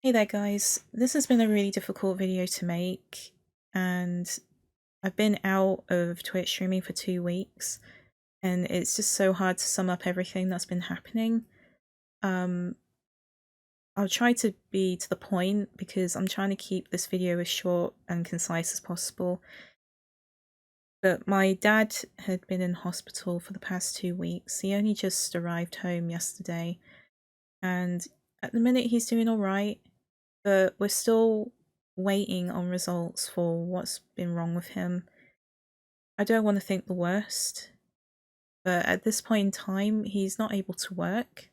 Hey there guys, this has been a really difficult video to make and I've been out of Twitch streaming for 2 weeks and it's just so hard to sum up everything that's been happening. Um, I'll try to be to the point because I'm trying to keep this video as short and concise as possible. But my dad had been in hospital for the past 2 weeks. He only just arrived home yesterday and at the minute he's doing alright. But we're still waiting on results for what's been wrong with him. I don't want to think the worst, but at this point in time, he's not able to work.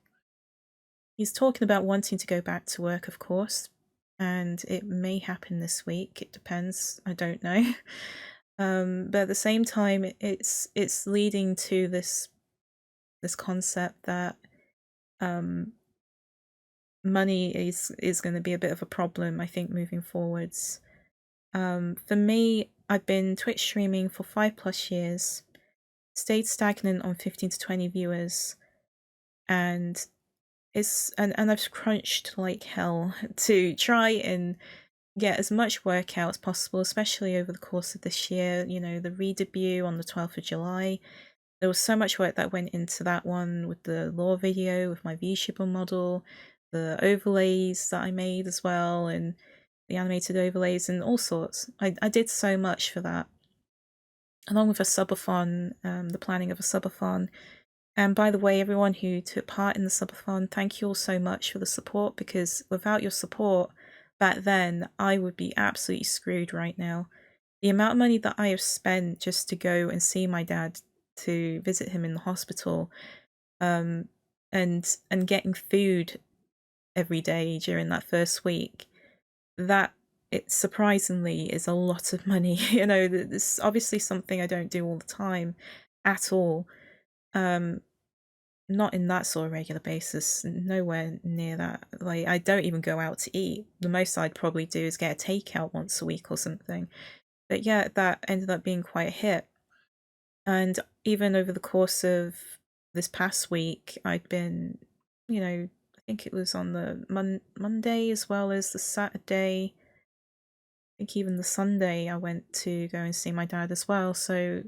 He's talking about wanting to go back to work, of course, and it may happen this week. It depends. I don't know. But at the same time, it's leading to this concept that um, money is going to be a bit of a problem. I think moving forwards. For me, I've been Twitch streaming for 5+ years, stayed stagnant on 15 to 20 viewers, and and I've crunched like hell to try and get as much work out as possible, especially over the course of this year. You know, the re-debut on the 12th of July. There was so much work that went into that one with the lore video, with my VTuber model, the overlays that I made as well, and the animated overlays and all sorts. I did so much for that, along with a subathon, the planning of a subathon. And by the way, everyone who took part in the subathon, thank you all so much for the support, because without your support back then, I would be absolutely screwed right now. The amount of money that I have spent just to go and see my dad, to visit him in the hospital, um, and getting food every day during that first week, that it surprisingly is a lot of money. You know, this is obviously something I don't do all the time at all. Um, Not in that sort of regular basis, nowhere near that. Like, I don't even go out to eat. The most I'd probably do is get a takeout once a week or something. But yeah, that ended up being quite a hit. And even over the course of this past week, I'd been, I think it was on the Monday as well as the Saturday. I think even the Sunday I went to go and see my dad as well. So,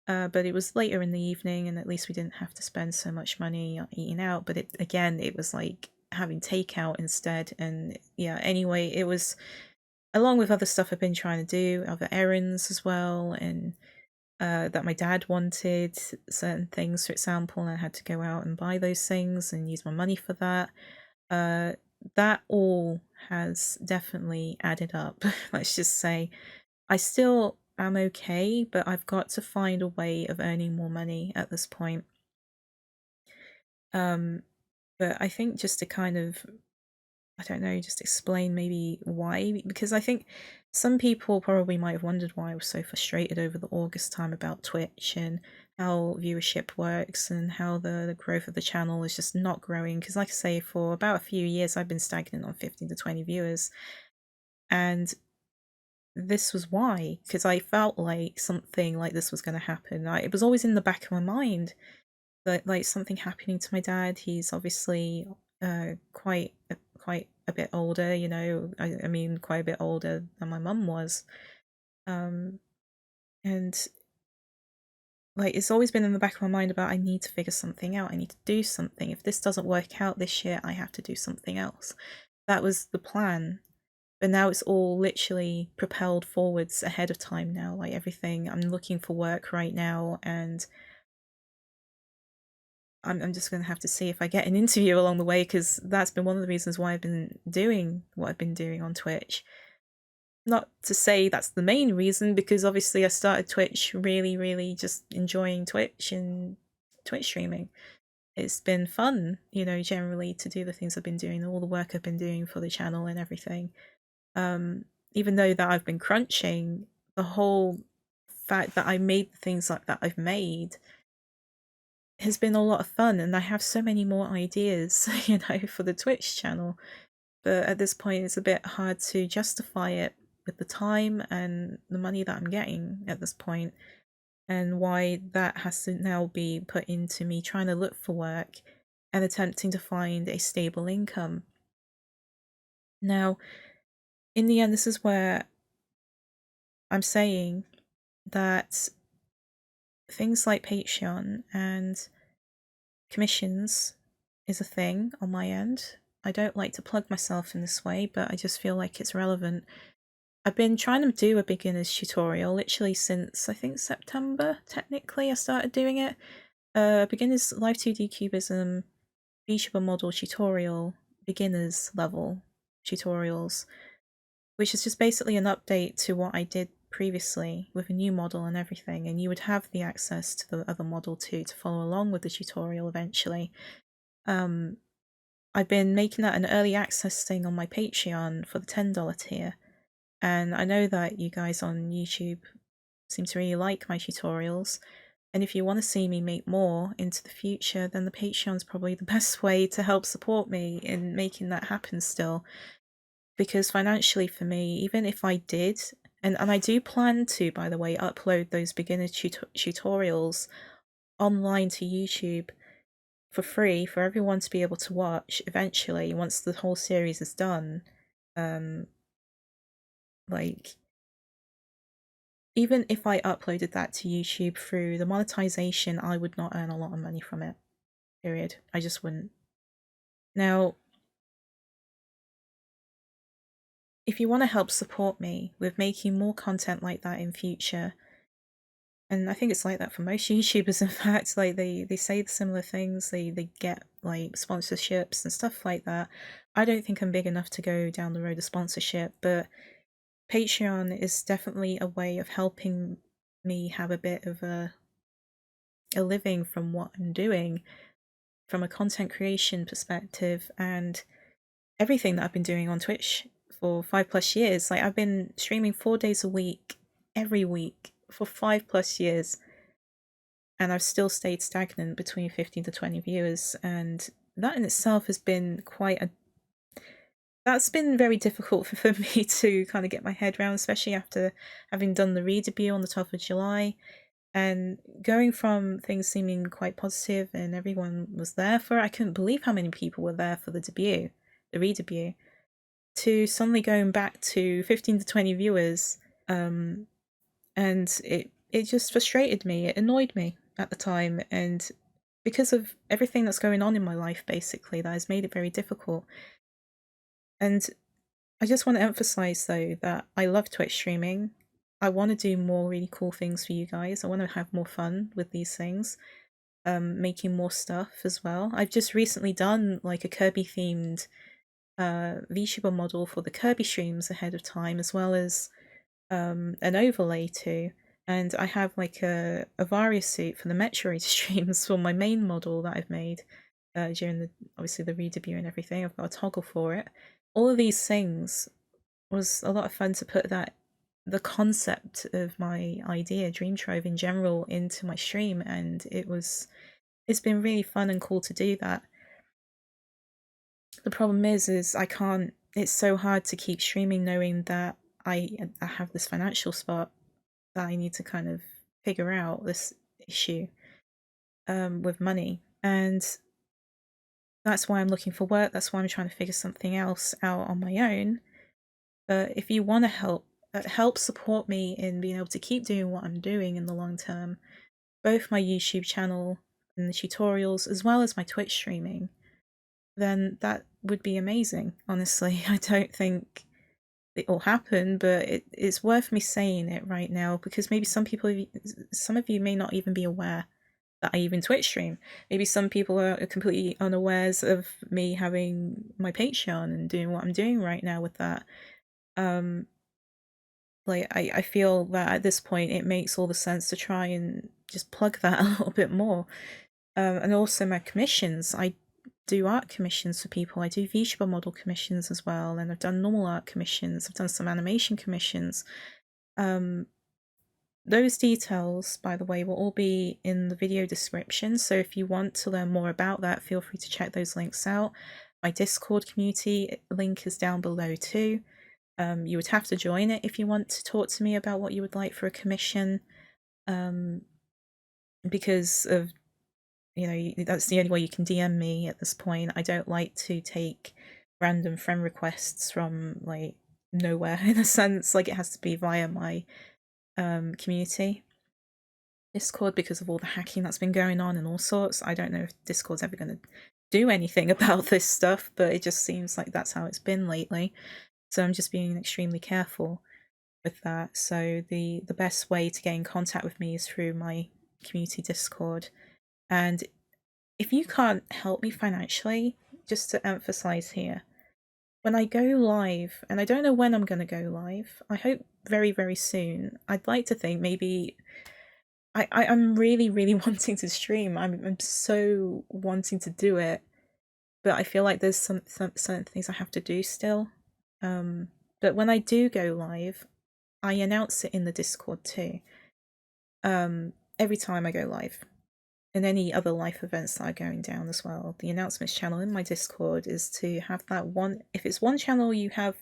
but it was later in the evening, and at least we didn't have to spend so much money on eating out. But it was like having takeout instead. And yeah, anyway, it was along with other stuff I've been trying to do, other errands as well, and that my dad wanted certain things, for example, and I had to go out and buy those things and use my money for that. Uh, that all has definitely added up. Let's just say I still am okay, but I've got to find a way of earning more money at this point. Um, but I think just to kind of, I don't know, just explain maybe why, because I think some people probably might have wondered why I was so frustrated over the August time about Twitch and how viewership works and how the growth of the channel is just not growing. Because, like I say, for about a few years, I've been stagnant on 15 to 20 viewers. And this was why, because I felt like something like this was going to happen. It was always in the back of my mind that like something happening to my dad. He's obviously quite a bit older, you know. I mean, quite a bit older than my mum was, um, and like it's always been in the back of my mind about I need to figure something out. I need to do something. If this doesn't work out this year, I have to do something else. That was the plan. But now it's all literally propelled forwards ahead of time now. Like everything, I'm looking for work right now, and I'm just going to have to see if I get an interview along the way, because that's been one of the reasons why I've been doing what I've been doing on Twitch. Not to say that's the main reason, because obviously I started Twitch really, really just enjoying Twitch and Twitch streaming. It's been fun, you know, generally to do the things I've been doing, all the work I've been doing for the channel and everything. Even though that I've been crunching, the whole fact that I made the things like that I've made has been a lot of fun, and I have so many more ideas, you know, for the Twitch channel. But at this point, it's a bit hard to justify it with the time and the money that I'm getting at this point, and why that has to now be put into me trying to look for work and attempting to find a stable income. Now, in the end, this is where I'm saying that things like Patreon and commissions is a thing on my end. I don't like to plug myself in this way, but I just feel like it's relevant. I've been trying to do a beginner's tutorial literally since, I think, September, technically, I started doing it. Beginner's Live 2D Cubism VTuber model tutorial, beginners level tutorials, which is just basically an update to what I did previously with a new model and everything, and you would have the access to the other model too to follow along with the tutorial eventually. I've been making that an early access thing on my Patreon for the $10 tier, and I know that you guys on YouTube seem to really like my tutorials, and if you want to see me make more into the future, then the Patreon's probably the best way to help support me in making that happen still. Because financially for me, even if I did, and I do plan to, by the way, upload those beginner tutorials online to YouTube for free for everyone to be able to watch eventually once the whole series is done. Like, even if I uploaded that to YouTube through the monetization, I would not earn a lot of money from it. Period. I just wouldn't. Now, if you want to help support me with making more content like that in future, and I think it's like that for most YouTubers, in fact, like they say similar things, they get like sponsorships and stuff like that. I don't think I'm big enough to go down the road of sponsorship, but Patreon is definitely a way of helping me have a bit of a living from what I'm doing from a content creation perspective, and everything that I've been doing on Twitch for 5+ years. Like, I've been streaming 4 days a week, every week, for 5+ years, and I've still stayed stagnant between 15 to 20 viewers, and that in itself has been that's been very difficult for me to kind of get my head around, especially after having done the re-debut on the 12th of July, and going from things seeming quite positive and everyone was there for it. I couldn't believe how many people were there for the re-debut, to suddenly going back to 15 to 20 viewers, and it just frustrated me. It annoyed me at the time, and because of everything that's going on in my life, basically, that has made it very difficult. And I just want to emphasize, though, that I love Twitch streaming. I want to do more really cool things for you guys. I want to have more fun with these things, making more stuff as well. I've just recently done like a Kirby themed VTuber model for the Kirby streams ahead of time, as well as an overlay too. And I have like a Varia suit for the Metroid streams for my main model that I've made during obviously the re-debut and everything. I've got a toggle for it. All of these things was a lot of fun to put the concept of my idea, Dream Trove in general, into my stream, and it's been really fun and cool to do that. The problem is I can't. It's so hard to keep streaming knowing that I have this financial spot that I need to kind of figure out this issue with money, and that's why I'm looking for work. That's why I'm trying to figure something else out on my own. But if you want to help support me in being able to keep doing what I'm doing in the long term, both my YouTube channel and the tutorials, as well as my Twitch streaming, then that would be amazing. Honestly, I don't think it will happen, but it's worth me saying it right now, because maybe some of you may not even be aware that I even Twitch stream. Maybe some people are completely unawares of me having my Patreon and doing what I'm doing right now with that. Like, I feel that at this point it makes all the sense to try and just plug that a little bit more. And also my commissions. I do art commissions for people. I do VTuber model commissions as well, and I've done normal art commissions. I've done some animation commissions. Those details, by the way, will all be in the video description, so if you want to learn more about that, feel free to check those links out. My Discord community link is down below too. You would have to join it if you want to talk to me about what you would like for a commission, because of, that's the only way you can DM me at this point. I don't like to take random friend requests from like nowhere in a sense. Like it has to be via my community Discord because of all the hacking that's been going on and all sorts. I don't know if Discord's ever going to do anything about this stuff, but it just seems like that's how it's been lately. So I'm just being extremely careful with that. So the best way to get in contact with me is through my community Discord. And if you can't help me financially, just to emphasize here, when I go live, and I don't know when I'm going to go live, I hope very, very soon. I'd like to think maybe I'm really, really wanting to stream. I'm so wanting to do it, but I feel like there's some certain things I have to do still. But when I do go live, I announce it in the Discord too. Every time I go live, and any other live events that are going down as well. The announcements channel in my Discord is to have that one. If it's one channel you have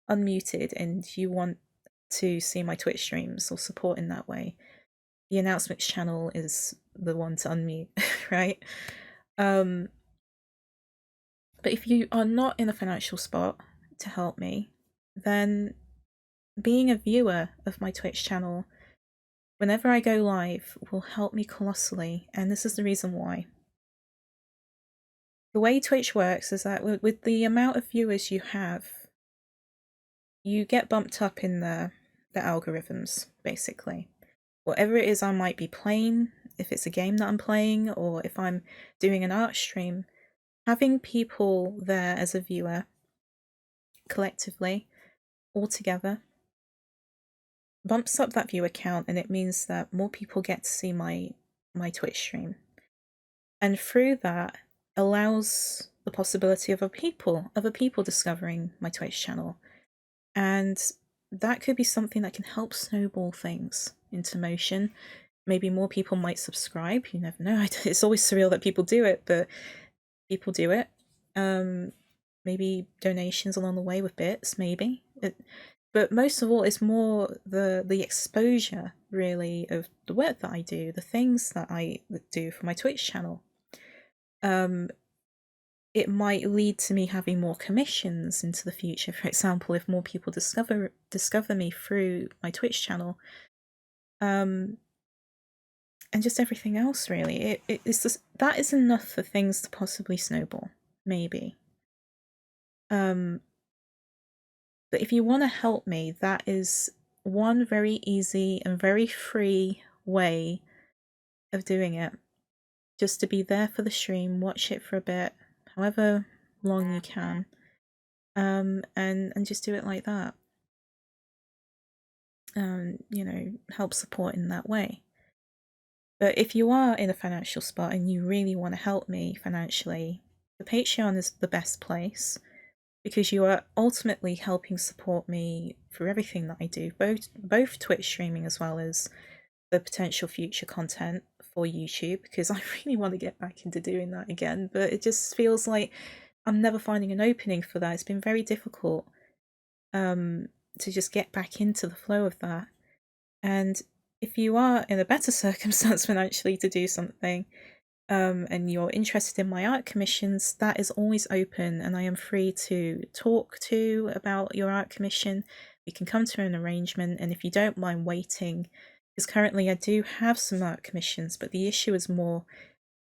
unmuted and you want to see my Twitch streams or support in that way, the announcements channel is the one to unmute, right? But if you are not in a financial spot to help me, then being a viewer of my Twitch channel whenever I go live will help me colossally, and this is the reason why. The way Twitch works is that with the amount of viewers you have, you get bumped up in the algorithms, basically. Whatever it is I might be playing, if it's a game that I'm playing, or if I'm doing an art stream, having people there as a viewer, collectively, all together, bumps up that viewer count, and it means that more people get to see my Twitch stream. And through that, allows the possibility of other people discovering my Twitch channel. And that could be something that can help snowball things into motion. Maybe more people might subscribe, you never know. It's always surreal that people do it, but people do it. Maybe donations along the way with bits, maybe. But most of all, it's more the exposure, really, of the work that I do, the things that I do for my Twitch channel. It might lead to me having more commissions into the future. For example, if more people discover me through my Twitch channel, and just everything else, really. It's just, that is enough for things to possibly snowball, maybe. But if you want to help me, that is one very easy and very free way of doing it. Just to be there for the stream, watch it for a bit, however long you can, and just do it like that. You know, help support in that way. But if you are in a financial spot and you really want to help me financially, the Patreon is the best place, because you are ultimately helping support me through everything that I do, both Twitch streaming as well as the potential future content for YouTube, because I really want to get back into doing that again, but it just feels like I'm never finding an opening for that. It's been very difficult to just get back into the flow of that. And if you are in a better circumstance financially to do something, and you're interested in my art commissions, that is always open, and I am free to talk to about your art commission. We can come to an arrangement, and if you don't mind waiting, because currently I do have some art commissions, but the issue is more,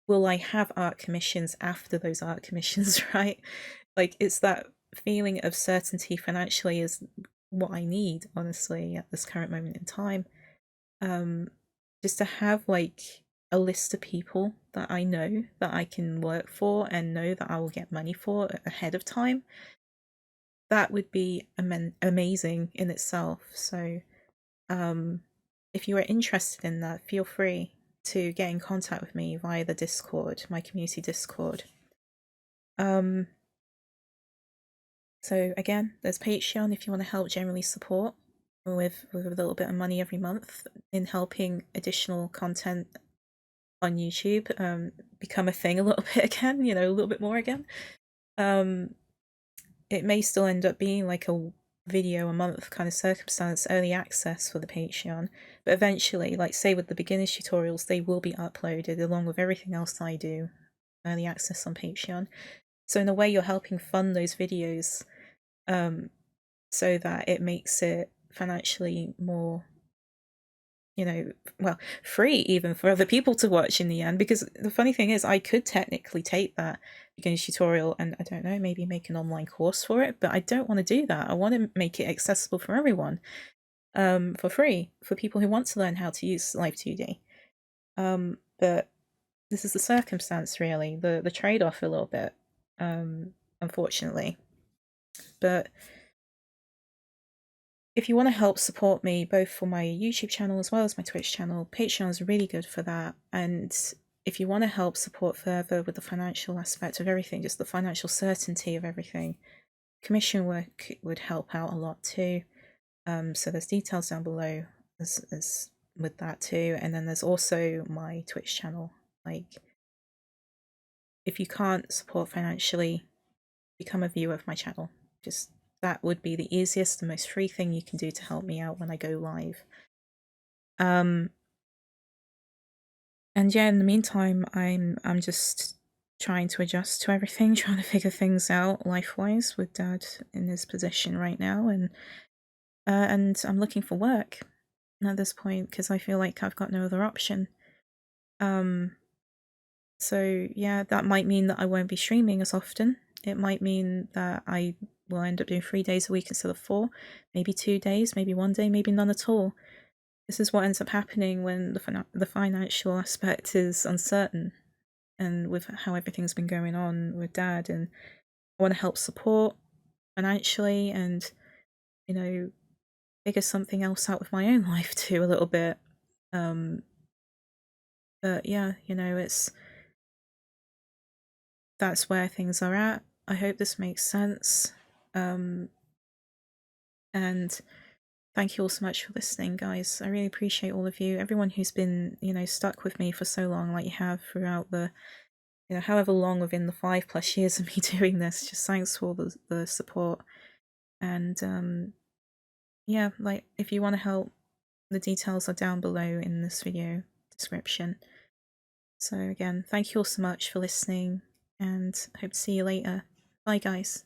will I have art commissions after those art commissions, right? Like, it's that feeling of certainty financially is what I need, honestly, at this current moment in time. Just to have, like, a list of people that I know that I can work for and know that I will get money for ahead of time, that would be amazing in itself. So if you are interested in that, feel free to get in contact with me via the Discord, my community Discord. So again, there's Patreon if you want to help generally support with a little bit of money every month in helping additional content on YouTube become a thing a little bit again, you know, a little bit more again. It may still end up being like a video a month kind of circumstance, early access for the Patreon, but eventually, like say with the beginners tutorials, they will be uploaded along with everything else I do, early access on Patreon. So in a way, you're helping fund those videos, so that it makes it financially more, well, free even for other people to watch in the end. Because the funny thing is, I could technically take that beginner's tutorial and, I don't know, maybe make an online course for it, but I don't want to do that. I want to make it accessible for everyone, for free, for people who want to learn how to use Live 2D. But this is the circumstance, really, the trade-off a little bit, unfortunately. But if you want to help support me, both for my YouTube channel as well as my Twitch channel, Patreon is really good for that. And if you want to help support further with the financial aspect of everything, just the financial certainty of everything, commission work would help out a lot too. So there's details down below as with that too. And then there's also my Twitch channel. Like, if you can't support financially, become a viewer of my channel. Just that would be the easiest, the most free thing you can do to help me out when I go live. And yeah, in the meantime, I'm just trying to adjust to everything, trying to figure things out life-wise with Dad in his position right now, and I'm looking for work at this point because I feel like I've got no other option. So yeah, that might mean that I won't be streaming as often. It might mean that I will end up doing 3 days a week instead of 4, maybe 2 days, maybe 1 day, maybe none at all. This is what ends up happening when the financial aspect is uncertain, and with how everything's been going on with Dad, and I want to help support financially and, figure something else out with my own life too a little bit. But yeah, that's where things are at. I hope this makes sense. And thank you all so much for listening, guys. I really appreciate all of you. Everyone who's been, stuck with me for so long, like you have throughout the, however long within the 5+ years of me doing this. Just thanks for all the support. And yeah, like, if you want to help, the details are down below in this video description. So again, thank you all so much for listening, and hope to see you later. Bye, guys.